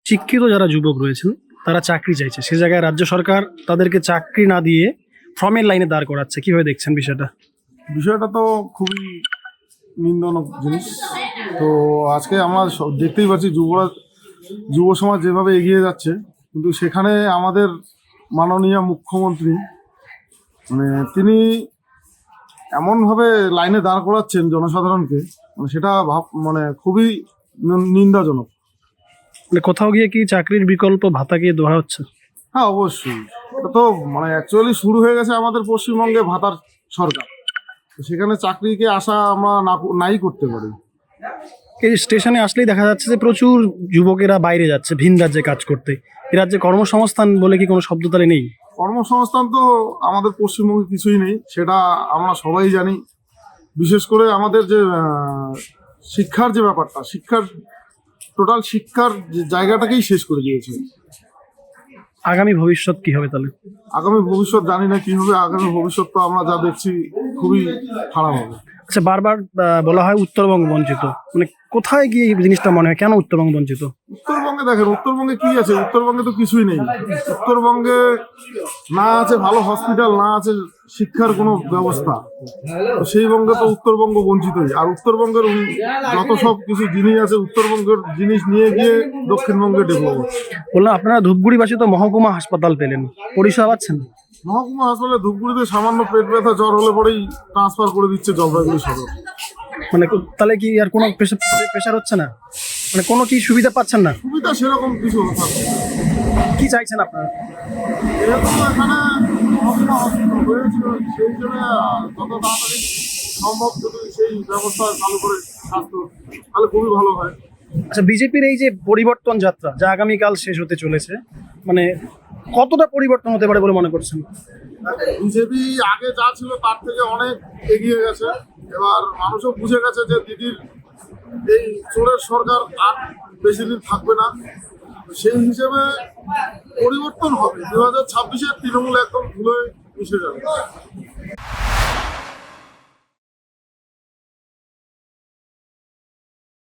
শিক্ষিত যারা যুবক রয়েছেন তারা চাকরি চাইছে, সে জায়গায় রাজ্য সরকার তাদেরকে চাকরি না দিয়ে ফর্মের লাইনে দাঁড় করাচ্ছে। কিভাবে দেখছেন বিষয়টা? বিষয়টা তো খুবই নিন্দনক জিনিস। তো আজকে আমরা দেখতেই পাচ্ছি যুব সমাজ যেভাবে এগিয়ে যাচ্ছে, কিন্তু সেখানে আমাদের মাননীয় মুখ্যমন্ত্রী মানে তিনি এমনভাবে লাইনে দাঁড় করাচ্ছেন জনসাধারণকে, মানে সেটা খুবই নিন্দাজনক। মানে কোথাও গিয়ে কি চাকরির বিকল্প ভাতা গিয়ে দেওয়া হচ্ছে? হ্যাঁ, অবশ্যই। এটা তো অ্যাকচুয়ালি শুরু হয়ে গেছে আমাদের পশ্চিমবঙ্গে ভাতার সরকার। তো সেখানে চাকরিকে আশা আমরা নাই করতে পারি। এই স্টেশনে আসলেই দেখা যাচ্ছে যে প্রচুর যুবকেরা বাইরে যাচ্ছে ভিন রাজ্যে কাজ করতে। এ রাজ্যে কর্মসংস্থান বলে কি কোনো শব্দতালে নেই? কর্মসংস্থান তো আমাদের পশ্চিমবঙ্গে কিছুই নেই, সেটা আমরা সবাই জানি। বিশেষ করে আমাদের যে শিক্ষার যে ব্যাপারটা, টোটাল শিক্ষার যে জায়গাটাকেই শেষ করে দিয়েছে। আগামী ভবিষ্যৎ কি হবে তাহলে? আগামী ভবিষ্যৎ জানি না কি হবে। আগামী ভবিষ্যৎ তো আমরা যা দেখছি খুবই খারাপ হবে। আচ্ছা, বারবার বলা হয় উত্তরবঙ্গ বঞ্চিত, মানে কোথায় গিয়ে এই জিনিসটা মনে হয়, কেন উত্তরবঙ্গ বঞ্চিত? উত্তরবঙ্গে দেখেন, উত্তরবঙ্গে কি আছে? উত্তরবঙ্গে তো কিছুই নেই। উত্তরবঙ্গে না আছে ভালো হসপিটাল, না আছে শিক্ষার কোনো ব্যবস্থা। তো সেই বঙ্গে তো উত্তরবঙ্গ বঞ্চিতই। আর উত্তরবঙ্গের যত সব কিছু জিনিস আছে, উত্তরবঙ্গের জিনিস নিয়ে গিয়ে দক্ষিণবঙ্গে ডেভেলপ হচ্ছে। বললাম আপনারা ধূপগুড়িবাসী তো মহকুমা হাসপাতাল পেলেন, পরিষেবা পাচ্ছেন? মহকুমা হাসপাতালে ধূপগুড়িতে সামান্য পেট ব্যথা জ্বর হলে পরেই ট্রান্সফার করে দিচ্ছে জলপাইগুড়ি সদর। মানে তাহলে কি আর কোনো প্রেশার হচ্ছে না? মানে কোনো কি সুবিধা পাচ্ছেন না? সুবিধা সেরকম কিছু থাকছে না। কি চাইছেন আপনারা? যেহেতু এখানে মহকুমা হসপিটাল হয়েছিল, সেই হিসেবে যত তাড়াতাড়ি সম্ভব যদি সেই ব্যবস্থা চালু করে স্বাস্থ্য, তাহলে খুবই ভালো হয়। আচ্ছা, বিজেপির এই যে পরিবর্তন যাত্রা যা আগামীকাল শেষ হতে চলেছে, মানে কতটা পরিবর্তন হতে পারে বলে মনে করছেন? বিজেপি আগে যা ছিল তার থেকে অনেক এগিয়ে গেছে। এবার মানুষও বুঝে গেছে যে দিদির এই চোরের সরকার আর বেশি দিন থাকবে না। সেই হিসেবে পরিবর্তন হবে। 2026-এর তৃণমূল একদম ধুলোয় মিশে যাবে।